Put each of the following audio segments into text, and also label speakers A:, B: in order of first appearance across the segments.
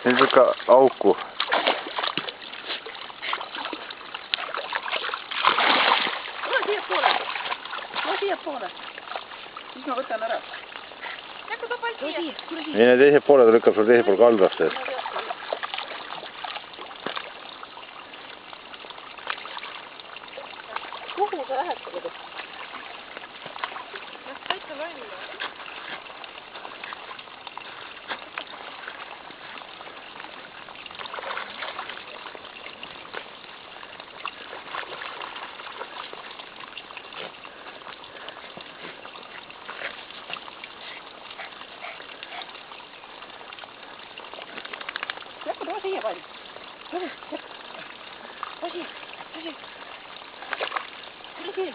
A: Nüüd lükka auku.
B: Tule siiapoole. Siis ma võtan ära.
A: Mine teise poole, ta lükkab sul teise pool kaldasse.
B: Kuhu sa lähed seda?
C: Täitsa välja.
B: Tule siia palju. Tule siia. Tule siia.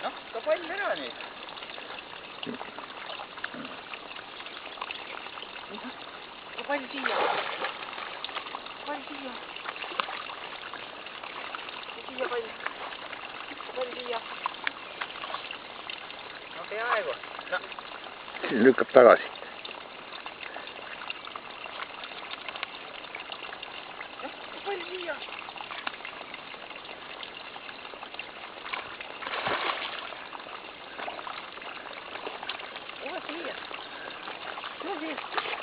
D: Noh, ka pall ära nüüd.
B: Ka pall siia. Pall siia. Siia pall. Pall siia.
D: No peaaegu. No.
A: Siis lükkab tagasi.
B: Pall siia. Tule siia. Tule siia.